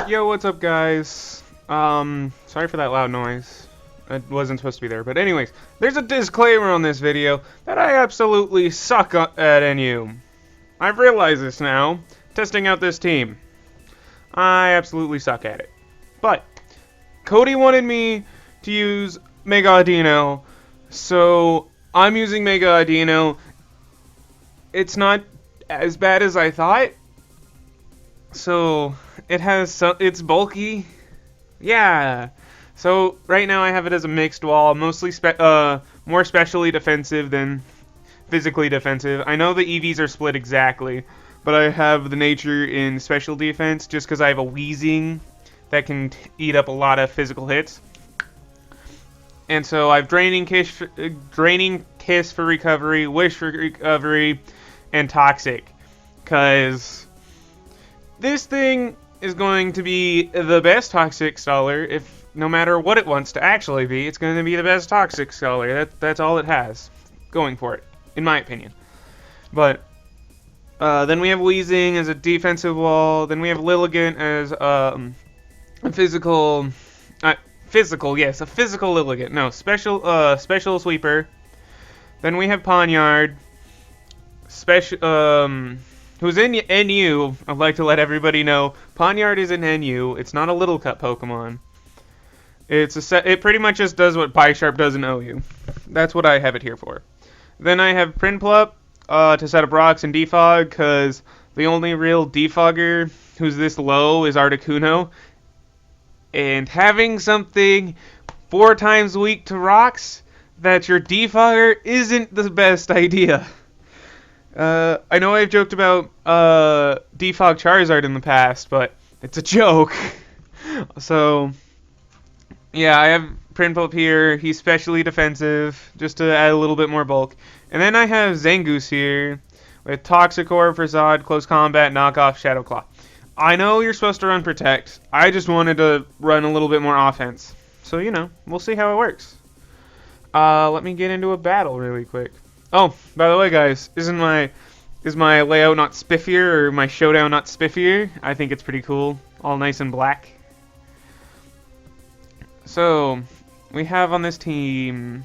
Yo, what's up, guys? Sorry for that loud noise. It wasn't supposed to be there, but anyways, there's a disclaimer on this video that I absolutely suck at NU. I've realized this now, testing out this team. I absolutely suck at it. But Cody wanted me to use Mega Audino, so I'm using Mega Audino. It's not as bad as I thought. So it's bulky. Yeah. So right now I have it as a mixed wall, mostly more specially defensive than physically defensive. I know the EVs are split exactly, but I have the nature in special defense just because I have a wheezing that can eat up a lot of physical hits. And so I've draining kiss for recovery, wish for recovery, and toxic, because this thing is going to be the best toxic staller. If no matter what it wants to actually be, it's going to be the best toxic staller. That's all it has going for it, in my opinion. But then we have Wheezing as a defensive wall. Then we have Lilligant as a physical, a physical Lilligant. No, special sweeper. Then we have Ponyard, who's in NU. I'd like to let everybody know Ponyard is in NU. It's not a Little Cut Pokemon. It pretty much just does what Bisharp does in OU. That's what I have it here for. Then I have Prinplup to set up rocks and defog, because the only real defogger who's this low is Articuno. And having something 4 times weak to rocks that's your defogger isn't the best idea. I know I've joked about defog Charizard in the past, but it's a joke. So, yeah, I have Prinplup here. He's specially defensive, just to add a little bit more bulk. And then I have Zangoose here with Toxicor for Zod, Close Combat, Knockoff, Shadow Claw. I know you're supposed to run Protect. I just wanted to run a little bit more offense. So, we'll see how it works. Let me get into a battle really quick. Oh, by the way, guys, is my layout not spiffier, or my showdown not spiffier? I think it's pretty cool. All nice and black. So, we have on this team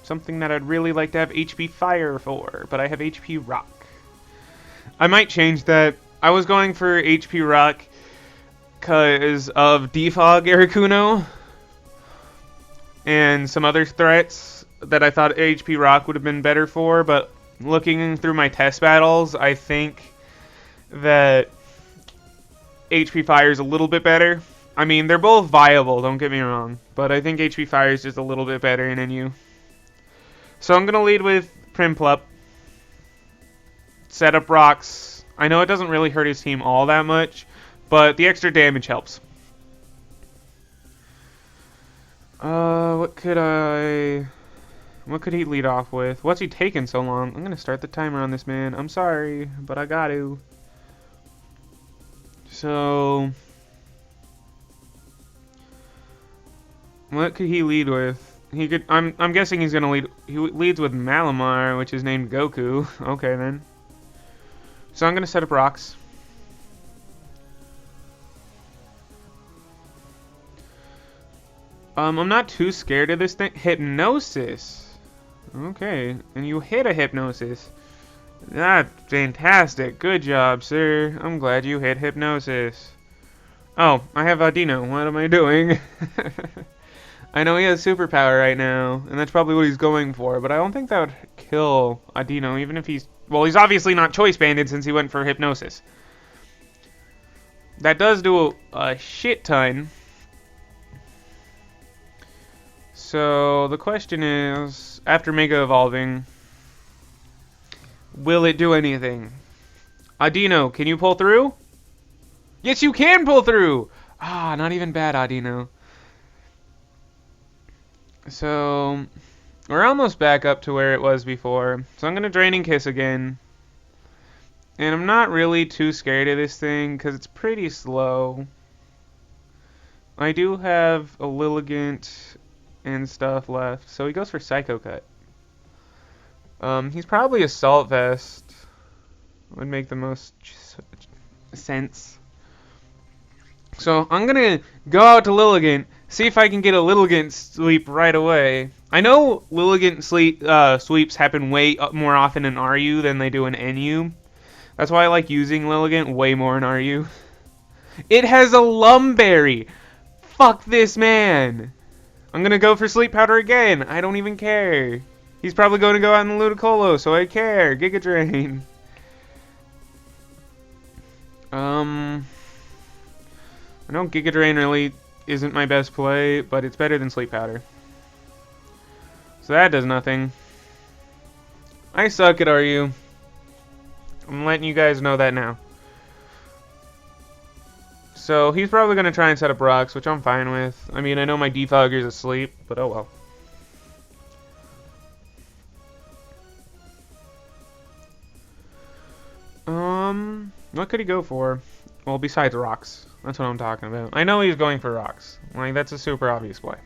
something that I'd really like to have HP Fire for, but I have HP Rock. I might change that. I was going for HP Rock because of Defog Articuno and some other threats that I thought HP Rock would have been better for, but looking through my test battles, I think that HP Fire is a little bit better. I mean, they're both viable, don't get me wrong, but I think HP Fire is just a little bit better in NU. So I'm going to lead with Prinplup. Set up rocks. I know it doesn't really hurt his team all that much, but the extra damage helps. What could he lead off with? What's he taking so long? I'm going to start the timer on this man. I'm sorry, but I got to. So, what could he lead with? I'm guessing he's going to lead. He leads with Malamar, which is named Goku. Okay, then. So I'm going to set up rocks. I'm not too scared of this thing. Hypnosis. Okay, and you hit a Hypnosis. That's fantastic. Good job, sir. I'm glad you hit Hypnosis. Oh, I have Audino. What am I doing? I know he has superpower right now, and that's probably what he's going for, but I don't think that would kill Audino, even if he's... Well, he's obviously not choice banded since he went for Hypnosis. That does do a shit ton. So, the question is, after Mega Evolving, will it do anything? Audino, can you pull through? Yes, you can pull through! Ah, not even bad, Audino. So, we're almost back up to where it was before. So I'm going to Draining Kiss again. And I'm not really too scared of this thing, because it's pretty slow. I do have a Lilligant and stuff left, so he goes for Psycho Cut. He's probably Assault Vest. Would make the most sense. So I'm gonna go out to Lilligant, see if I can get a Lilligant sweep right away. I know Lilligant sweeps happen way more often in RU than they do in NU. That's why I like using Lilligant way more in RU. It has a Lumberry! Fuck this man! I'm gonna go for Sleep Powder again. I don't even care. He's probably going to go out in the Ludicolo, so I care. Giga Drain. I know Giga Drain really isn't my best play, but it's better than Sleep Powder. So that does nothing. I suck at RU. I'm letting you guys know that now. So he's probably going to try and set up rocks, which I'm fine with. I mean, I know my defogger's asleep, but oh well. What could he go for? Well, besides rocks. That's what I'm talking about. I know he's going for rocks. Like, that's a super obvious play.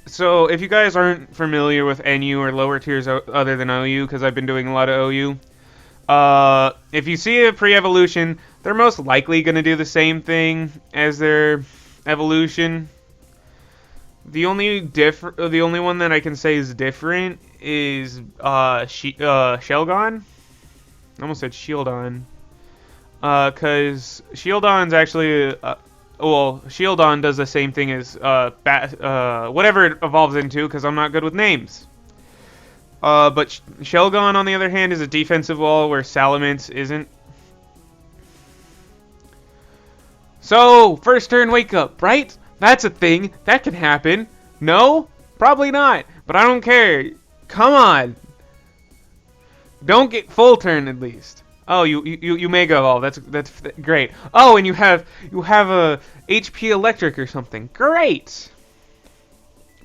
So, if you guys aren't familiar with NU or lower tiers other than OU, because I've been doing a lot of OU, if you see a pre-evolution, they're most likely going to do the same thing as their evolution. The only one that I can say is different is Shelgon. I almost said Shieldon. Because Shieldon's actually, Shieldon does the same thing as whatever it evolves into, because I'm not good with names. But Shelgon, on the other hand, is a defensive wall where Salamence isn't. So, first turn wake up, right? That's a thing. That can happen. No? Probably not. But I don't care. Come on. Don't get full turn at least. Oh, you Mega Evolve. That's great. Oh, and you have a HP Electric or something. Great.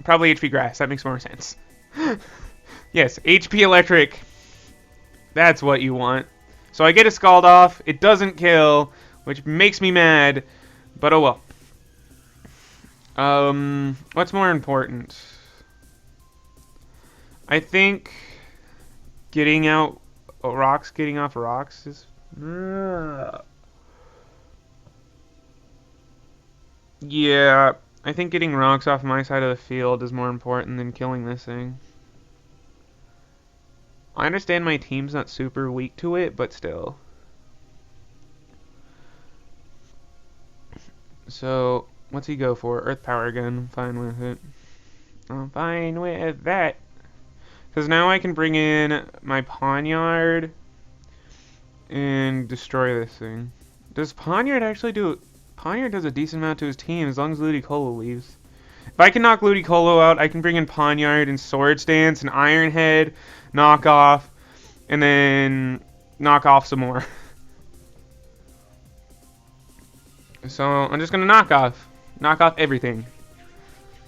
Probably HP Grass. That makes more sense. Yes, HP Electric. That's what you want. So I get a Scald off. It doesn't kill, which makes me mad. But oh well. What's more important? I think getting off rocks is... Yeah, I think getting rocks off my side of the field is more important than killing this thing. I understand my team's not super weak to it, but still. So, what's he go for? Earth Power again. I'm fine with it. I'm fine with that. Because now I can bring in my Pawniard and destroy this thing. Does Pawniard actually do... Pawniard does a decent amount to his team as long as Ludicolo leaves. If I can knock Ludicolo out, I can bring in Pawniard and Swords Dance and Iron Head, knock off, and then knock off some more. So I'm just going to knock off everything.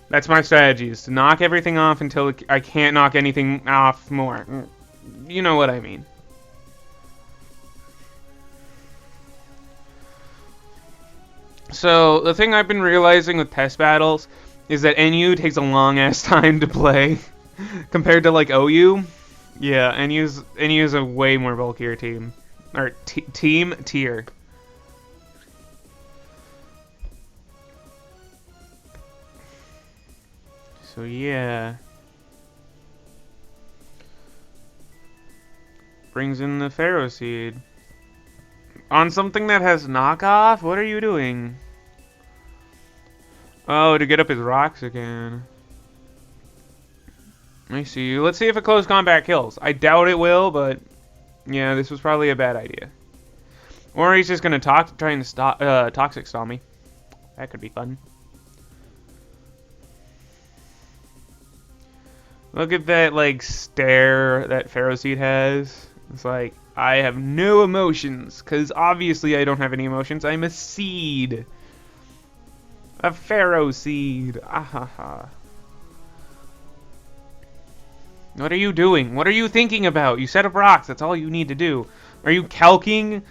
That's my strategy, is to knock everything off until I can't knock anything off more. You know what I mean. So, the thing I've been realizing with test battles is that NU takes a long-ass time to play compared to, like, OU. Yeah, NU's a way more bulkier team. Or, team tier. So yeah, brings in the Pharaoh Seed on something that has knockoff. What are you doing? Oh, to get up his rocks again. I see. Let's see if a close combat kills. I doubt it will, but yeah, this was probably a bad idea. Or he's just gonna trying to stop toxic stall me. That could be fun. Look at that, like, stare that Pharaoh Seed has. It's like, I have no emotions, because obviously I don't have any emotions. I'm a seed. A Pharaoh Seed. Ahaha. What are you doing? What are you thinking about? You set up rocks. That's all you need to do. Are you calking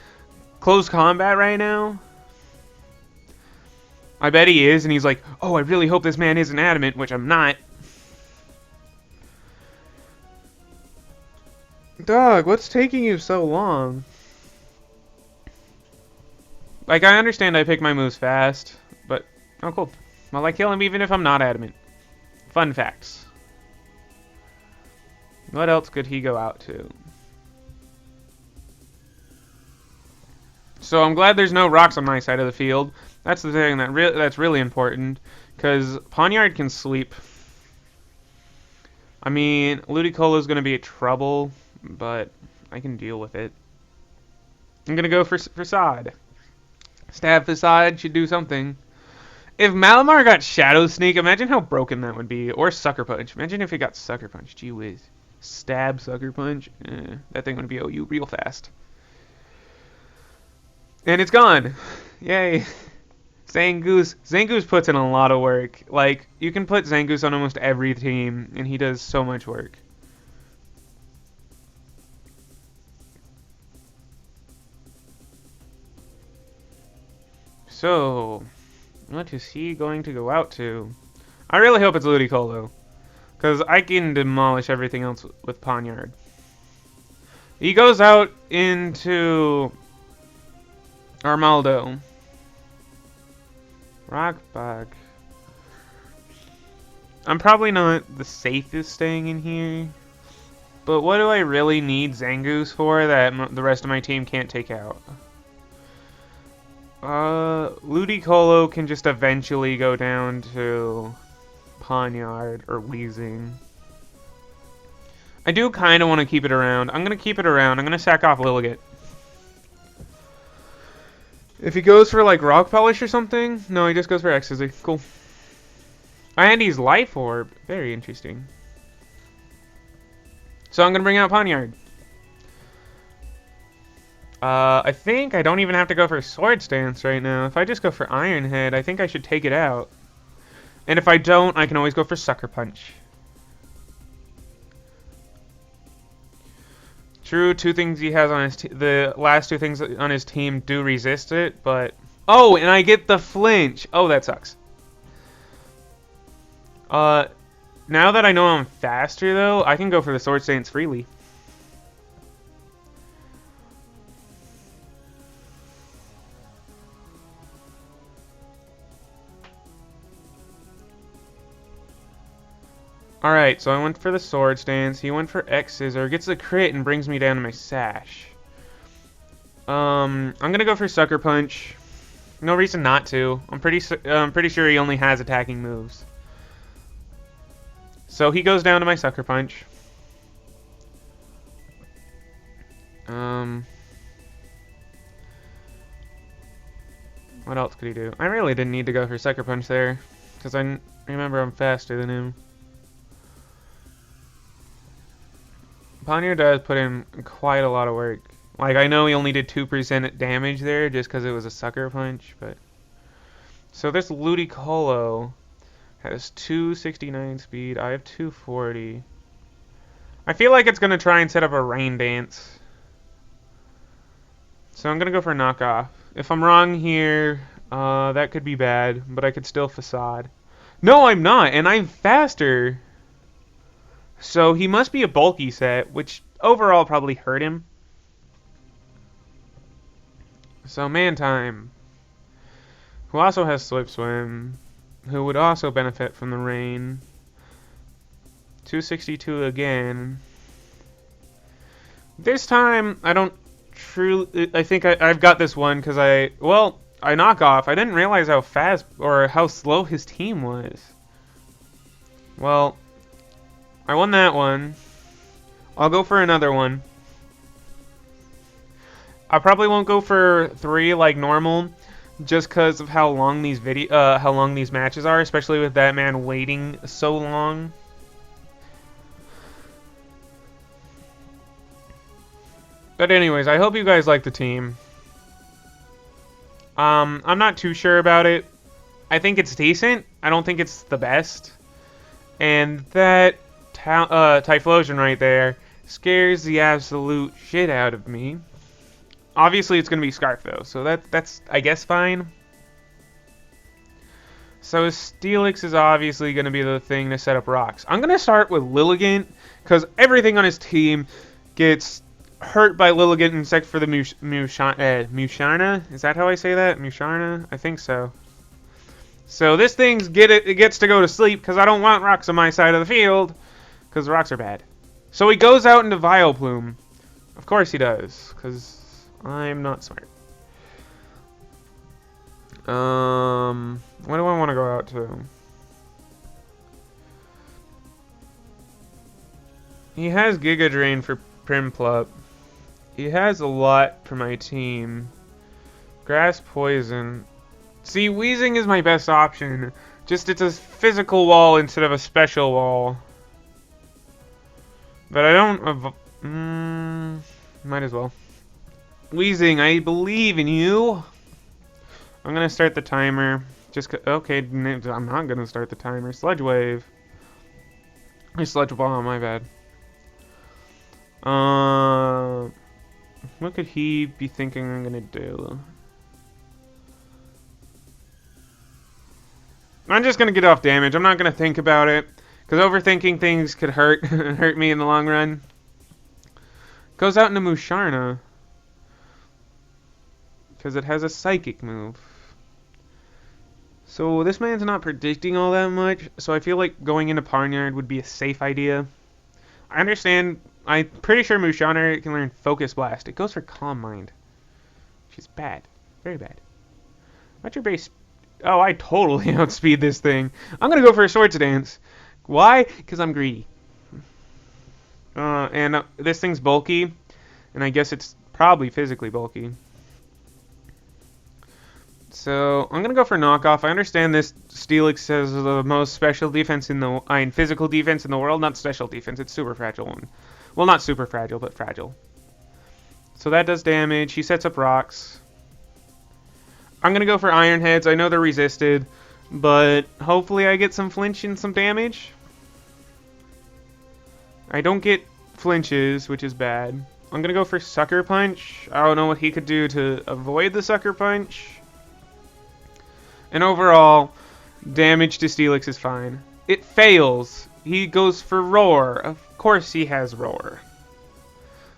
close combat right now? I bet he is, and he's like, oh, I really hope this man isn't adamant, which I'm not. Dog, what's taking you so long? Like, I understand I pick my moves fast, but... Oh, cool. Well, I kill him even if I'm not adamant. Fun facts. What else could he go out to? So I'm glad there's no rocks on my side of the field. That's the thing that's really important, because Poniard can sleep. I mean, Ludicolo's going to be trouble, but I can deal with it. I'm going to go for Facade. Stab Facade should do something. If Malamar got Shadow Sneak, imagine how broken that would be. Or Sucker Punch. Imagine if he got Sucker Punch. Gee whiz. Stab Sucker Punch. That thing would be OU real fast. And it's gone. Yay. Zangoose. Zangoose puts in a lot of work. Like, you can put Zangoose on almost every team, and he does so much work. So, what is he going to go out to? I really hope it's Ludicolo, because I can demolish everything else with Poniard. He goes out into Armaldo. Rock Bug. I'm probably not the safest staying in here, but what do I really need Zangoose for that the rest of my team can't take out? Ludicolo can just eventually go down to Poniard or Weezing. I do kind of want to keep it around. I'm going to keep it around. I'm going to sack off Lilligant. If he goes for, like, Rock Polish or something? No, he just goes for Ecstasy. Cool. And he's Life Orb. Very interesting. So I'm going to bring out Poniard. I think I don't even have to go for Sword Stance right now. If I just go for Iron Head, I think I should take it out. And if I don't, I can always go for Sucker Punch. True, two things he has on his the last two things on his team do resist it, but... Oh, and I get the flinch! Oh, that sucks. Now that I know I'm faster, though, I can go for the Sword Stance freely. Alright, so I went for the Sword Stance, he went for X-Scissor, gets the crit and brings me down to my Sash. I'm gonna go for Sucker Punch. No reason not to. I'm pretty sure he only has attacking moves. So he goes down to my Sucker Punch. What else could he do? I really didn't need to go for Sucker Punch there, because I remember I'm faster than him. Poniard does put in quite a lot of work. Like, I know he only did 2% damage there just because it was a Sucker Punch, but... So this Ludicolo has 269 speed. I have 240. I feel like it's going to try and set up a Rain Dance. So I'm going to go for Knockoff. If I'm wrong here, that could be bad, but I could still Facade. No, I'm not, and I'm faster! So he must be a bulky set, which overall probably hurt him. So Mantime, who also has Swift Swim, who would also benefit from the rain. 262 again. This time, I don't truly... I think I've got this one because I knock off. I didn't realize how fast or how slow his team was. Well... I won that one. I'll go for another one. I probably won't go for 3 like normal, just because of how long these matches are, especially with that man waiting so long. But anyways, I hope you guys like the team. I'm not too sure about it. I think it's decent. I don't think it's the best. And that Typhlosion right there scares the absolute shit out of me. Obviously, it's going to be Scarf, though, so that's, I guess, fine. So Steelix is obviously going to be the thing to set up rocks. I'm going to start with Lilligant, because everything on his team gets hurt by little getting sick for the Musharna. Is that how I say that? Musharna? I think so. So this thing's it gets to go to sleep because I don't want rocks on my side of the field because the rocks are bad. So he goes out into Vileplume. Of course he does, because I'm not smart. What do I want to go out to? He has Giga Drain for Primplup. He has a lot for my team. Grass Poison. See, Weezing is my best option. Just it's a physical wall instead of a special wall. But I don't... might as well. Weezing, I believe in you. I'm gonna start the timer. Okay, I'm not gonna start the timer. Sludge Wave. Sludge Bomb, my bad. What could he be thinking I'm gonna do? I'm just gonna get off damage. I'm not gonna think about it, because overthinking things could hurt me in the long run. Goes out into Musharna, because it has a psychic move. So this man's not predicting all that much, so I feel like going into Barnyard would be a safe idea. I understand. I'm pretty sure Musharna can learn Focus Blast. It goes for Calm Mind, which is bad. Very bad. What's your base? Oh, I totally outspeed this thing. I'm going to go for a Swords Dance. Why? Because I'm greedy. This thing's bulky, and I guess it's probably physically bulky. So I'm gonna go for knockoff. I understand this Steelix has the most special defense physical defense in the world, not special defense. It's super fragile one. Well, not super fragile, but fragile. So that does damage. He sets up rocks. I'm gonna go for Iron Heads. I know they're resisted, but hopefully I get some flinch and some damage. I don't get flinches, which is bad. I'm gonna go for Sucker Punch. I don't know what he could do to avoid the Sucker Punch. And overall, damage to Steelix is fine. It fails. He goes for Roar. Of course he has Roar.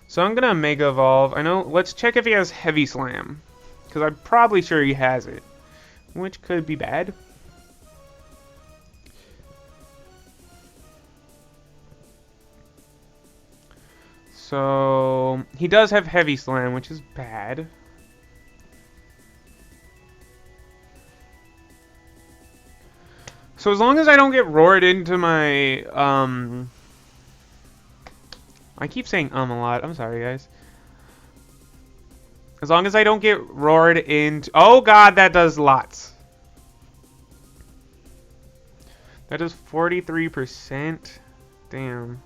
So I'm gonna Mega Evolve. I know. Let's check if he has Heavy Slam, because I'm probably sure he has it, which could be bad. So he does have Heavy Slam, which is bad. So as long as I don't get roared into my, I keep saying a lot. I'm sorry, guys. As long as I don't get roared into... Oh, God, that does lots. That is 43%. Damn.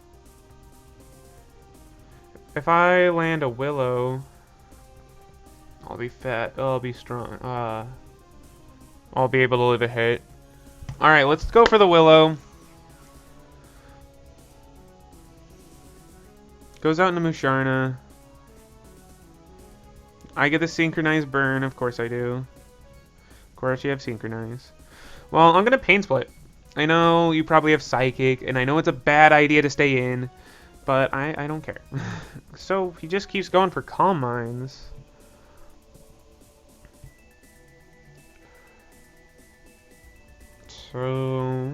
If I land a Willow, I'll be fat. I'll be strong. I'll be able to live a hit. Alright, let's go for the Willow. Goes out into Musharna. I get the Synchronized Burn. Of course I do. Of course you have Synchronize. Well, I'm going to Pain Split. I know you probably have Psychic, and I know it's a bad idea to stay in, but I don't care. So he just keeps going for Calm Minds. So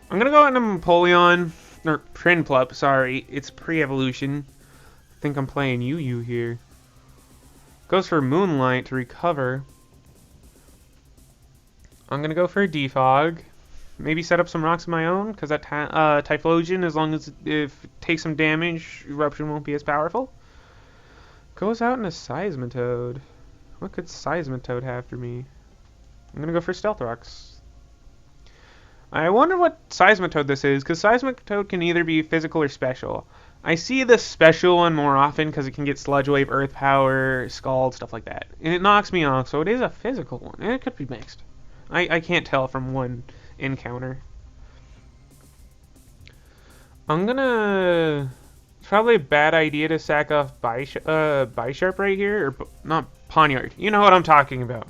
I'm gonna go into Empoleon, or Prinplup, sorry, it's pre-evolution. I think I'm playing Yu here. Goes for Moonlight to recover. I'm gonna go for a Defog. Maybe set up some rocks of my own, because that Typhlosion, as long as if it takes some damage, Eruption won't be as powerful. Goes out into Seismitoad. What could Seismitoad have for me? I'm gonna go for Stealth Rocks. I wonder what Seismitoad this is, because Seismitoad can either be physical or special. I see the special one more often because it can get Sludge Wave, Earth Power, Scald, stuff like that. And it knocks me off, so it is a physical one. And it could be mixed. I can't tell from one encounter. I'm gonna... It's probably a bad idea to sack off Bisharp right here, or not Pawniard. You know what I'm talking about.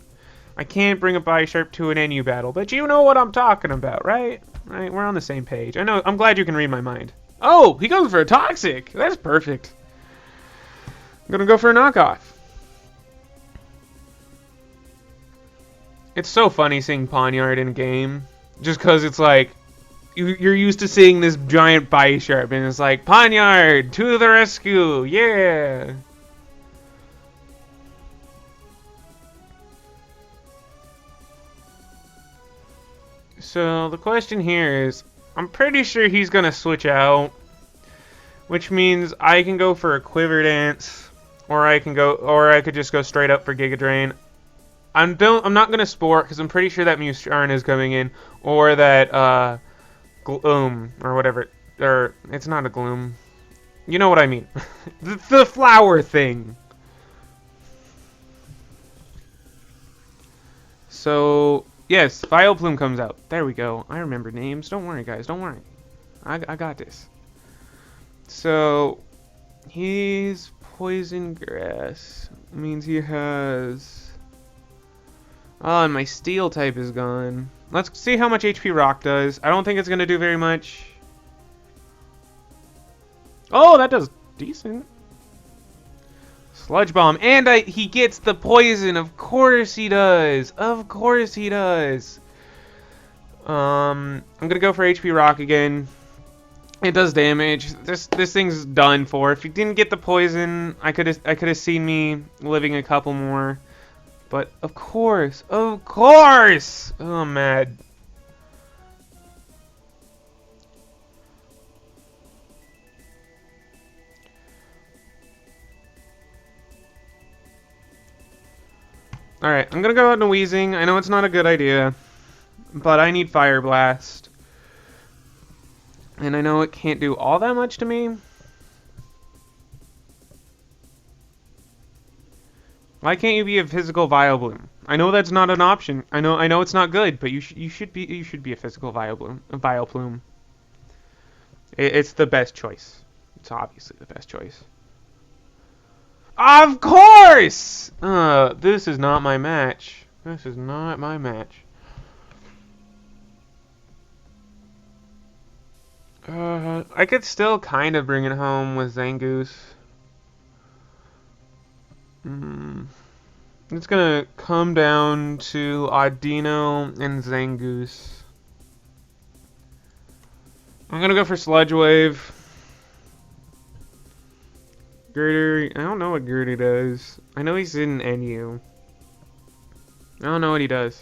I can't bring a Bisharp to an NU battle, but you know what I'm talking about, right? Right, we're on the same page. I know. I'm glad you can read my mind. Oh, he goes for a toxic. That's perfect. I'm gonna go for a knockoff. It's so funny seeing Pawniard in game, just because it's like you're used to seeing this giant Bisharp, and it's like Pawniard to the rescue, yeah. So the question here is, I'm pretty sure he's gonna switch out, which means I can go for a Quiver Dance, or I could just go straight up for Giga Drain. I'm not gonna Sport because I'm pretty sure that Musharn is coming in, or that Gloom or whatever, or it's not a Gloom. You know what I mean? the flower thing. So yes, Vileplume comes out. There we go. I remember names. Don't worry, guys. Don't worry. I got this. So he's Poison Grass. Means he has. Oh, and my Steel type is gone. Let's see how much HP Rock does. I don't think it's going to do very much. Oh, that does decent. Sludge Bomb. And he gets the poison. Of course he does. Of course he does. I'm going to go for HP Rock again. It does damage. This thing's done for. If he didn't get the poison, I could have seen me living a couple more. But of course, oh, I'm mad. All right, I'm gonna go out into Wheezing. I know it's not a good idea, but I need Fire Blast, and I know it can't do all that much to me. Why can't you be a physical Vileplume? I know that's not an option. I know it's not good, but you should be a physical Vileplume. It's the best choice. It's obviously the best choice. Of course! This is not my match. This is not my match. I could still kind of bring it home with Zangoose. It's gonna come down to Audino and Zangoose. I'm gonna go for Sludge Wave. Girder, I don't know what Girder does. I know he's in NU. I don't know what he does.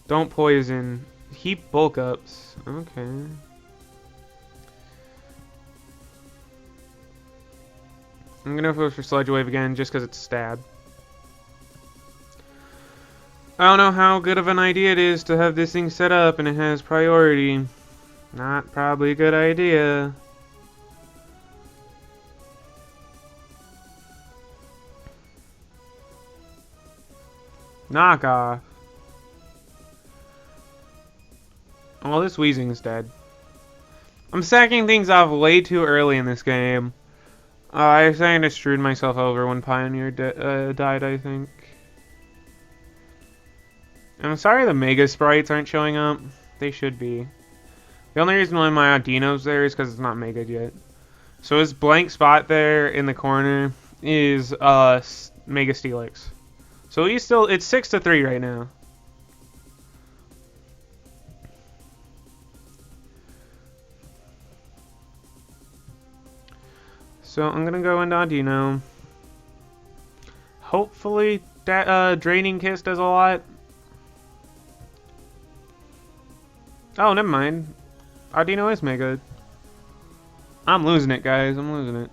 Don't poison. Heap bulk ups. Okay. I'm gonna go for Sludge Wave again just because it's stab. I don't know how good of an idea it is to have this thing set up and it has priority. Not probably a good idea. Knock off. Oh, this Weezing's dead. I'm sacking things off way too early in this game. I kind of screwed myself over when Pioneer died, I think. I'm sorry the Mega Sprites aren't showing up. They should be. The only reason why my Audino's there is because it's not Mega yet. So his blank spot there in the corner is Mega Steelix. So he's still, it's 6-3 right now. So I'm gonna go into Audino. Hopefully that Draining Kiss does a lot. Oh, never mind. Audino is mega. I'm losing it, guys. I'm losing it.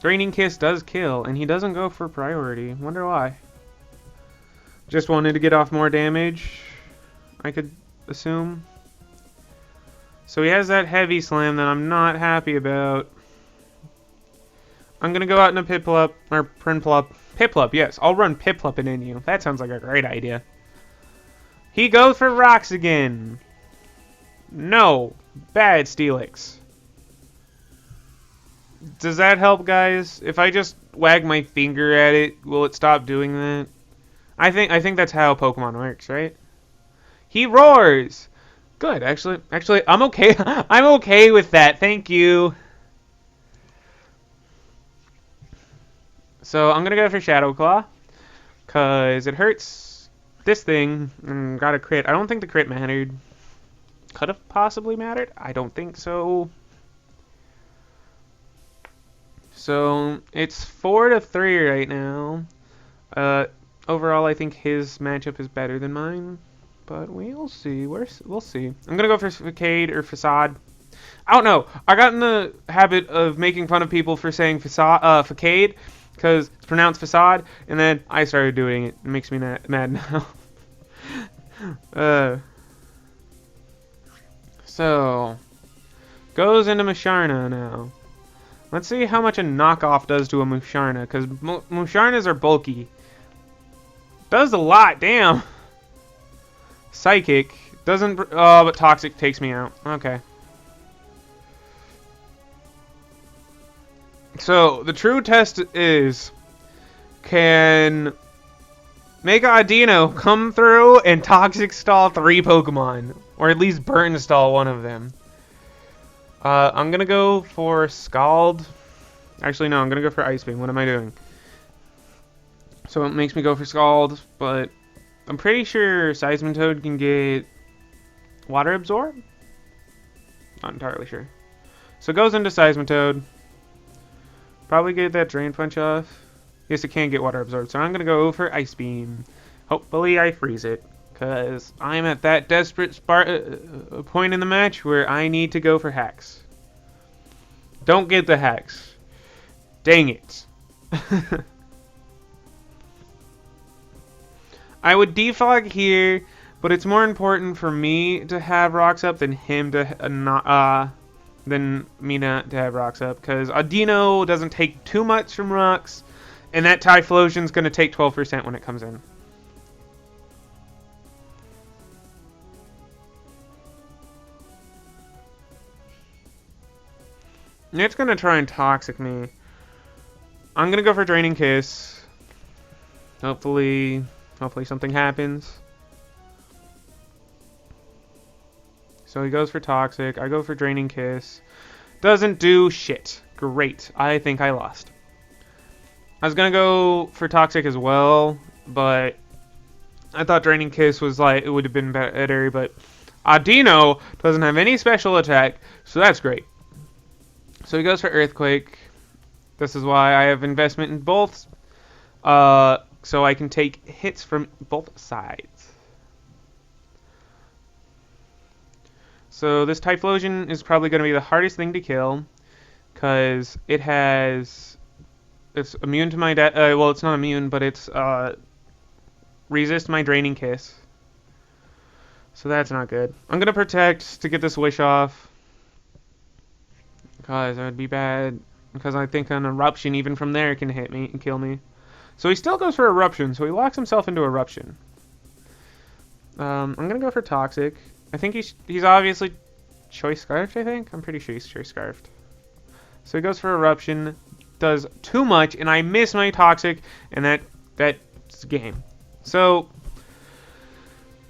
Draining Kiss does kill, and he doesn't go for priority. Wonder why. Just wanted to get off more damage, I could assume. So he has that Heavy Slam that I'm not happy about. I'm gonna go out in a Piplup, or Prinplup. Piplup, yes. I'll run Piplup in NU. That sounds like a great idea. He goes for Rocks again. No. Bad Steelix. Does that help, guys? If I just wag my finger at it, will it stop doing that? I think that's how Pokemon works, right? He roars. Good, actually, I'm okay. I'm okay with that. Thank you. So I'm gonna go for Shadow Claw, cause it hurts this thing and got a crit. I don't think the crit mattered. Could have possibly mattered. I don't think so. So it's 4-3 right now. Overall, I think his matchup is better than mine, but we'll see. We'll see. I'm gonna go for Facade or Facade. I don't know. I got in the habit of making fun of people for saying Facade because it's pronounced Facade, and then I started doing it. It makes me mad now. So goes into Musharna now. Let's see how much a knockoff does to a Musharna, because Musharnas are bulky. Does a lot, damn. Psychic doesn't. Oh, but Toxic takes me out. Okay. So the true test is, can Mega Audino come through and Toxic stall 3 Pokemon, or at least burn stall one of them? I'm gonna go for Scald. Actually, no, I'm gonna go for Ice Beam. What am I doing? So it makes me go for Scald, but I'm pretty sure Seismitoad can get Water Absorb? Not entirely sure. So it goes into Seismitoad. Probably get that Drain Punch off. Yes, it can get Water Absorb, so I'm gonna go for Ice Beam. Hopefully I freeze it, because I'm at that desperate point in the match where I need to go for hacks. Don't get the hacks. Dang it. I would defog here, but it's more important for me to have rocks up than him to than me not to have rocks up, because Audino doesn't take too much from rocks, and that Typhlosion's going to take 12% when it comes in. And it's going to try and Toxic me. I'm going to go for Draining Kiss. Hopefully something happens. So he goes for Toxic. I go for Draining Kiss. Doesn't do shit. Great. I think I lost. I was going to go for Toxic as well, but I thought Draining Kiss was like, it would have been better, but Audino doesn't have any special attack, so that's great. So he goes for Earthquake. This is why I have investment in both, so I can take hits from both sides. So this Typhlosion is probably going to be the hardest thing to kill, because it's immune to my well, it's not immune, but it's resist my Draining Kiss. So that's not good. I'm going to Protect to get this Wish off, because that would be bad, because I think an Eruption even from there can hit me and kill me. So he still goes for Eruption, so he locks himself into Eruption. I'm going to go for Toxic. I think he's obviously Choice Scarfed, I think? I'm pretty sure he's Choice Scarfed. So he goes for Eruption, does too much, and I miss my Toxic, and that's the game. So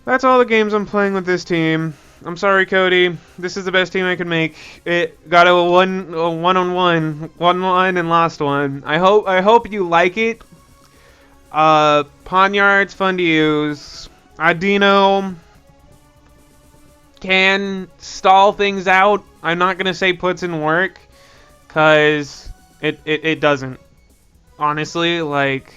that's all the games I'm playing with this team. I'm sorry, Cody. This is the best team I could make. It got a one-on-one, won one and lost one. I hope you like it. Ponyard's fun to use. Audino can stall things out. I'm not gonna say puts in work, cause it doesn't. Honestly, like,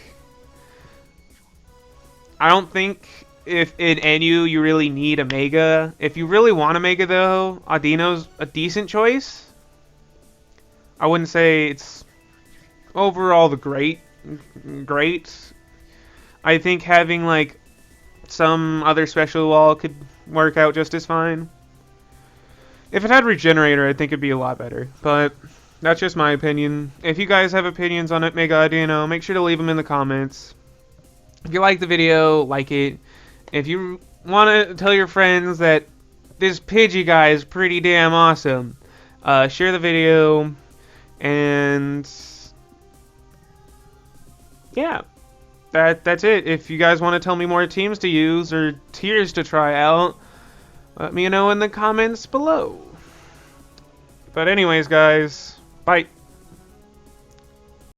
I don't think if in NU you really need a Mega. If you really want a Mega though, Audino's a decent choice. I wouldn't say it's overall the great. I think having like some other special wall could work out just as fine. If it had Regenerator, I think it'd be a lot better. But that's just my opinion. If you guys have opinions on it, Mega Audino, make sure to leave them in the comments. If you like the video, like it. If you want to tell your friends that this Pidgey guy is pretty damn awesome, share the video. And yeah. that's it. If you guys want to tell me more teams to use or tiers to try out, let me know in the comments below. But anyways, guys, bye.